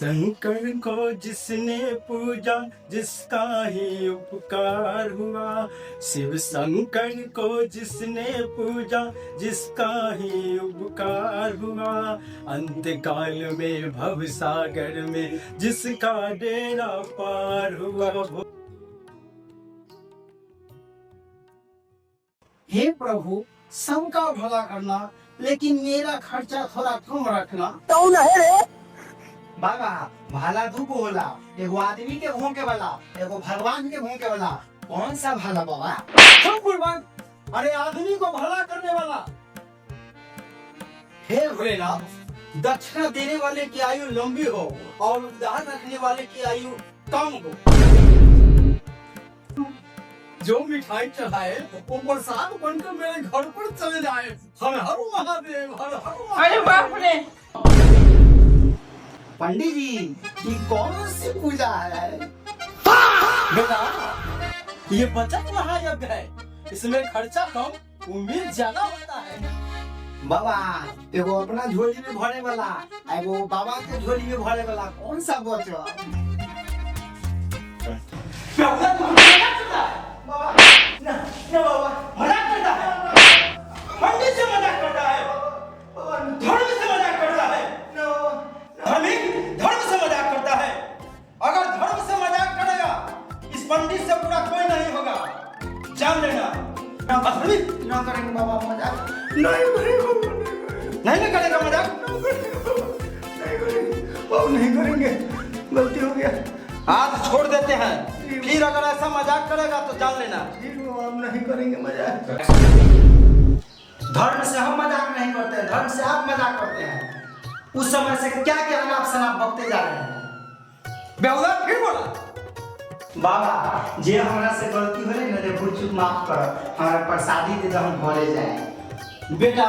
शंकर को जिसने पूजा जिसका ही उपकार हुआ, शिव शंकर को जिसने पूजा जिसका ही उपकार हुआ, अंत काल में भव सागर में जिसका डेरा पार हुआ। हे प्रभु, सबका भला करना, लेकिन मेरा खर्चा थोड़ा कम रखना। तो नहीं रे बाबा, भाला दू को होला, एगो आदमी के भोंके वाला, एगो भगवान के भोंके वाला। कौन सा भाला बाबा? सब कुर्बान। अरे आदमी को भला करने वाला। हे भोलेनाथ, दक्षिणा देने वाले की आयु लंबी हो और उधार रखने वाले की आयु कम हो। जो मिठाई चढ़ाए वो प्रसाद बनकर मेरे घर पर चले जाए। हर हर महादेव, हर हर महादेव। अरे बाप रे, पंडित जी, ये कौन सी पूजा है? बेटा, ये बचत महायज्ञ है, इसमें खर्चा कम उम्मीद ज्यादा होता है। बाबा, एगो अपना झोली में भरे वाला, एगो बाबा के झोली में भरे वाला, कौन सा बचा? बाबा, ना बाबा, मजाक करता है। पंडित से मजाक करता है। बाबा, धर्म से मजाक करता है। धार्मिक धर्म से मजाक करता है। अगर धर्म से मजाक करेगा, इस पंडित से पूरा कोई नहीं होगा, जान लेना। ना करेंगे बाबा मजाक, नहीं करेगा मजाक, नहीं करेंगे, गलती हो गया। आज छोड़ देते हैं, फिर अगर ऐसा मजाक करेगा तो जान लेना। हम नहीं करेंगे मजाक। धर्म से हम मजाक नहीं करते हैं, धर्म से आप मजाक करते हैं। उस समय से क्या क्या अनाप शनाप बकते जा रहे हैं। बेहुदा फिर बोला। बाबा, जे हमरा से गलती होले न, भूल चूक माफ कर, हमारा प्रसादी दे दो, हम घरे जाए। बेटा,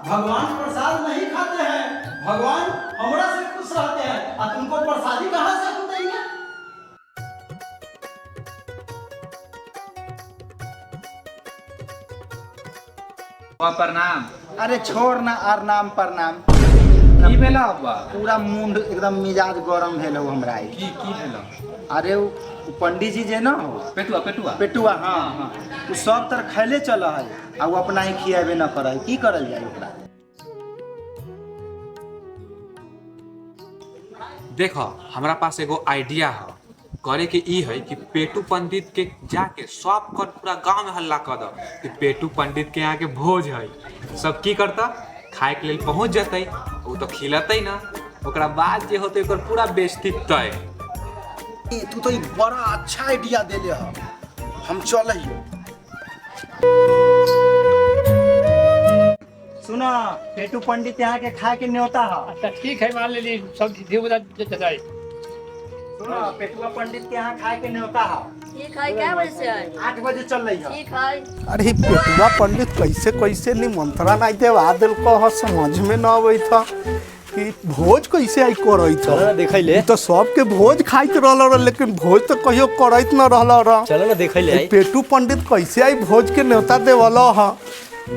भगवान प्रसाद नहीं खाते हैं, भगवान हमरा से खुश रहते हैं, और तुमको प्रसादी कहां से हम देंगे? प्रणाम। अरे छोड़ ना, आर नाम प्रणाम। की भेला बा? पूरा मुंड एकदम मिजाज गरम भेलो हमरा। की भेला? अरे वो पंडित जी जे ना हो, पेटुआ, हाँ, वो सब तर खैले चल है, आ वो अपना ही खियाबे न करे। की करल जाए ओकरा? देखो, हमारा पास एगो आइडिया है। करे के ई है कि पेटू पंडित के जाके सब कर पूरा गांव में हल्ला कर दो कि पेटू पंडित के यहाँ के भोज है। सब की करता, खाए के लिए पहुंच जाते, वो तो खिलते ना, ओकरा बाद जे होते ओकर पूरा बेइज्जती तय। तू तो बड़ा अच्छा आइडिया देले ह, हम चल ही। सुना, पेटू पंडित यहाँ के खाए के न्योता है। अच्छा ठीक है, मान ली सब जताई। सुना, पेटुआ पंडित के यहाँ खाए के न्योता है। ठीक है, क्या बजे से है? 8 बजे चल रही है। ठीक है। अरे पेटुआ पंडित कैसे निमंत्रण आई देवा दिल को समझ में न आवे था कि भोज कैसे आई करई था। देखै ले तो सबके भोज खाइत रहल, लेकिन भोज तो कहियो करइत न रहल। चलो ना देखै ले। पेटू पंडित कैसे आई भोज के न्योता देवल ह।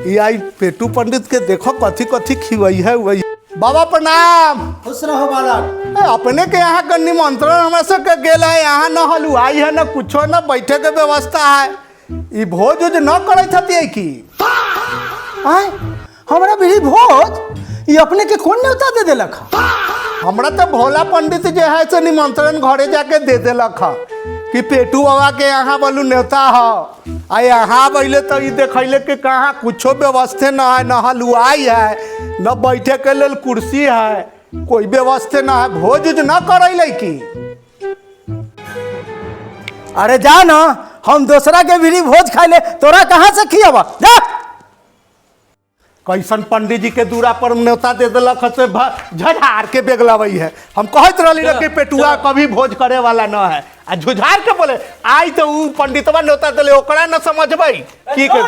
ई आई पेटू पंडित के देखो कथी कथी खिवई है वही। बाबा प्रणाम। खुश रहो बालक। अपने के यहाँ का निमंत्रण हमरा सबके गेल है, यहाँ न हलवाई है, न कुछो, न बैठे के व्यवस्था है। ई भोज उज न करत हतिए की? आय, हमरा भी भोज, ये अपने के कौन न्योता दे देलक? हमरा तो भोला पंडित जे है से निमंत्रण घरे जाके दे देलक ह कि पेटू बाबा के यहाँ बोलू न्योता है। आ यहाँ बैले तो ये देखैले कि कहाँ कुछो व्यवस्था न है, न हलवाई है, न बैठे के लिए कुर्सी है, कोई व्यवस्था न है। भोज उज न करैले की? अरे जा ना, हम दूसरा के भी भोज खाए ले, तोरा कहाँ से खियाबा? जा। कैसन पंडित जी के दूरा पर न्योता दे दिलक से झझार के बेगलवई है। हम कहत रही कि पेटुआ कभी भोज करे वाला न है, आ झुझार के बोले आई तो ऊ पंडितवा न्योता दिले, ओकरा न समझबै की के?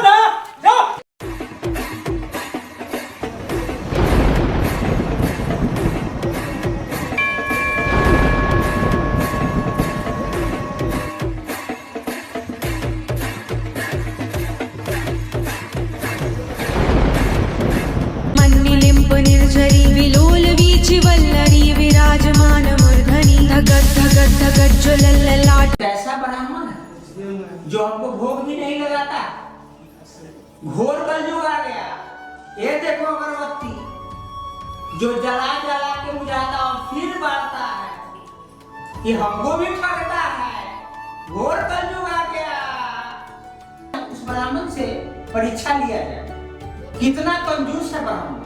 निर्झरी विलोल वीच वल्लरी विराजमान मूर्ध धगत धगत जो लललाट ऐसा ब्राह्मण है जो हमको भोग भी नहीं लगाता। घोर कलयुग आ गया। ये देखो अगरबत्ती जो जला जला के बुझाता और फिर बांटता है, ये हमको भी ठगता है। घोर कलयुग आ गया। उस ब्राह्मण से परीक्षा लिया जाए, कितना कंजूस है ब्राह्मण।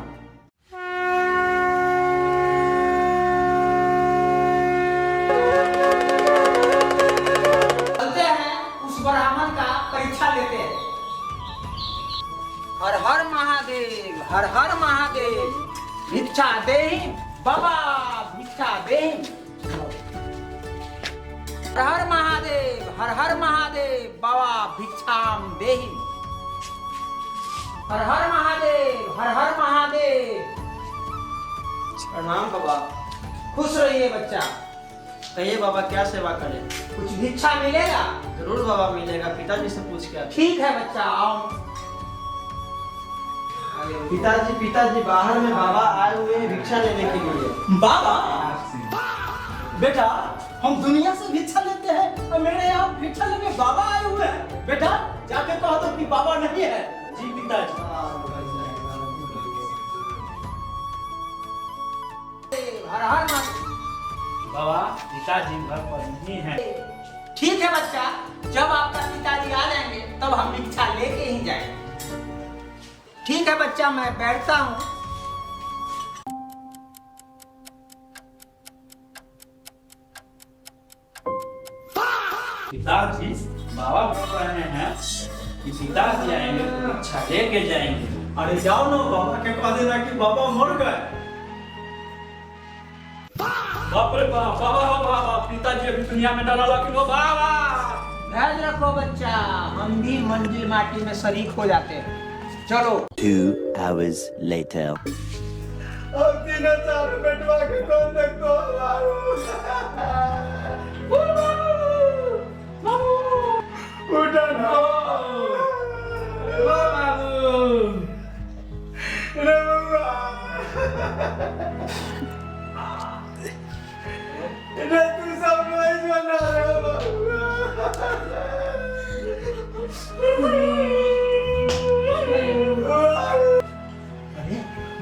चलते हैं उस ब्राह्मण का परीक्षा लेते हैं। हर हर महादेव, हर हर महादेव, भिक्षा देहि बाबा, भिक्षा देहि। हर हर महादेव, हर हर महादेव, बाबा भिक्षाम देहि। हर हर महादेव, हर हर महादेव। प्रणाम बाबा। खुश रहिए बच्चा। कहिए बाबा क्या सेवा करें? कुछ भिक्षा मिलेगा? जरूर बाबा मिलेगा, पिताजी से पूछ के आते। ठीक है बच्चा, आओ। पिताजी बाहर में बाबा आए हुए हैं भिक्षा लेने के लिए। बाबा, बेटा हम दुनिया से भिक्षा लेते हैं और मेरे यहाँ भिक्षा लेने बाबा आए हुए हैं। बेटा जाके कहो तो कि बाबा नहीं है। जी पिताजी। हर हर महादेव। बाबा पिताजी घर पर नहीं है। ठीक है बच्चा, जब आपका पिताजी आ जाएंगे तब हम भिक्षा लेके ही जाएंगे। ठीक है बच्चा, मैं बैठता हूँ। पिताजी बाबा बोल रहे हैं कि पिताजी आएंगे तो भिक्षा लेके जाएंगे। अरे जाओ ना, बाबा के कह देना कि बाबा मर गए। बाप रे बाप, बाबा पिताजी अभी दुनिया में डाला लेकिन वो बाबा। ध्यान रखो बच्चा, हम भी मंजिल माटी में शरीक हो जाते हैं। चलो। 2 hours later. और तीनों चार बेटवा के कौन देखो उठा ना बाबू। रे बाबा, रे तू सब नहीं बना रे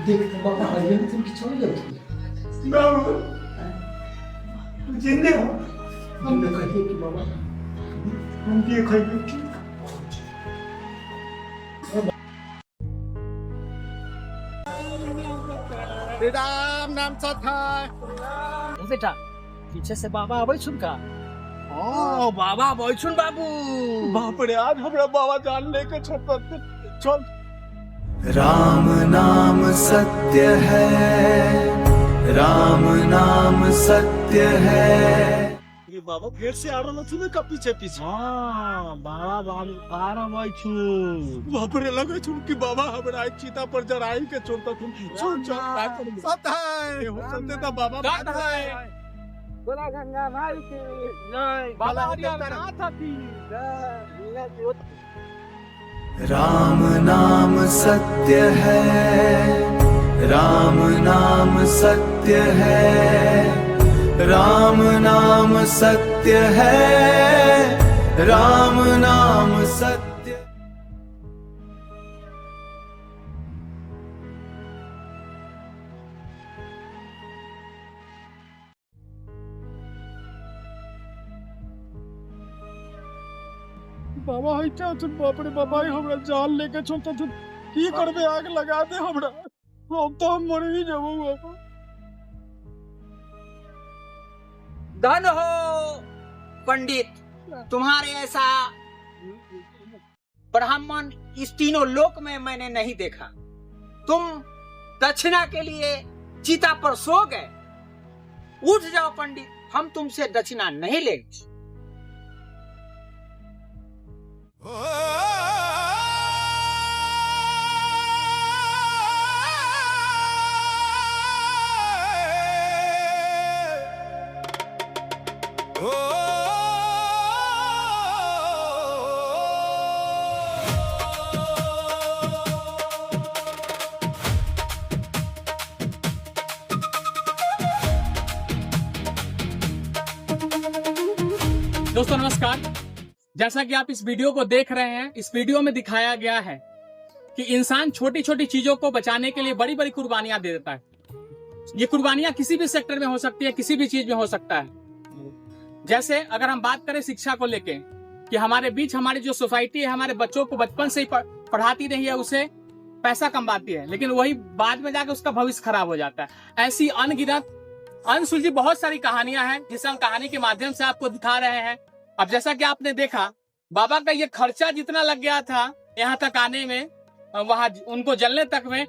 देख तो बाबा हरिया में तुम किचो ले उठी। बाबू जिंदे हो? हमने कहिए कि बाबा हम ये खाइए। राम नाम सथा। बेटा पीछे से बाबा आवे छुन का। ओ बाबा बैठुन बाबू। बाप रे, आज हमरा बाबा जान लेके छोड़ते। चल। राम नाम सत्य है, राम नाम सत्य है। ये बाबा फिर से आ रहा था का पीछे पीछे। हां बाबा आ रहा बैठू। बाप रे, लगे छुन कि बाबा हमरा एक चिता पर जराई के छोड़ता तुम। चल चल सत है हो सकते था बाबा। सत है। बोला गंगा भाई की नहीं बाबा हरिया में था थी। राम नाम सत्य है, राम नाम सत्य है, राम नाम सत्य है, राम नाम सत्य। बाबा है क्या तुम? बाप रे बाबा हमरा जान लेके छोड़ता तुम। की करबे, आग लगा दे हमरा। हम तो हम मर ही जाबो बाबा। धन हो पंडित, तुम्हारे ऐसा ब्राह्मण इस तीनों लोक में मैंने नहीं देखा। तुम दक्षिणा के लिए चिता पर सो गए। उठ जाओ पंडित, हम तुमसे दक्षिणा नहीं लेंगे। दोस्तों नमस्कार। जैसा कि आप इस वीडियो को देख रहे हैं, इस वीडियो में दिखाया गया है कि इंसान छोटी छोटी चीजों को बचाने के लिए बड़ी बड़ी कुर्बानियां दे देता है। ये कुर्बानियां किसी भी सेक्टर में हो सकती है, किसी भी चीज में हो सकता है। जैसे अगर हम बात करें शिक्षा को लेके कि हमारे बीच हमारी जो सोसाइटी है हमारे बच्चों को बचपन से ही पढ़ाती रही है, उसे पैसा कमाती है, लेकिन वही बाद में जाकर उसका भविष्य खराब हो जाता है। ऐसी अनगिनत अनसुलझी बहुत सारी कहानियां हैं जिसे हम कहानी के माध्यम से आपको दिखा रहे हैं। अब जैसा कि आपने देखा, बाबा का ये खर्चा जितना लग गया था यहाँ तक आने में, वहां उनको जलने तक में,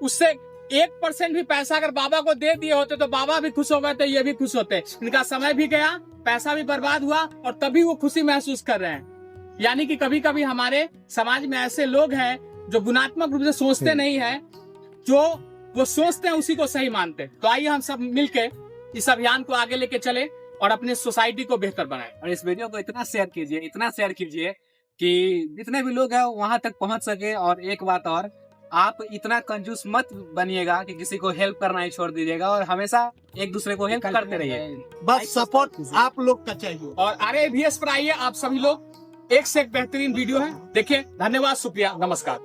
उससे 1% भी पैसा अगर बाबा को दे दिए होते तो बाबा भी खुश हो गए थे, ये भी खुश होते। इनका समय भी गया, पैसा भी बर्बाद हुआ और तभी वो खुशी महसूस कर रहे हैं। यानी कि कभी कभी हमारे समाज में ऐसे लोग हैं जो गुणात्मक रूप से सोचते नहीं है, जो वो सोचते हैं उसी को सही मानते। तो आइए हम सब मिलके इस अभियान को आगे लेके चले और अपने सोसाइटी को बेहतर बनाएं। और इस वीडियो को इतना शेयर कीजिए कि जितने भी लोग हैं वहां तक पहुंच सके। और एक बात और, आप इतना कंजूस मत बनिएगा कि किसी को हेल्प करना ही छोड़ दीजिएगा, और हमेशा एक दूसरे को हेल्प करते रहिए। बस सपोर्ट आप लोग का चाहिए। और RAVS पर आइए आप सभी लोग, एक से एक बेहतरीन वीडियो है, देखिए। धन्यवाद, शुक्रिया, नमस्कार।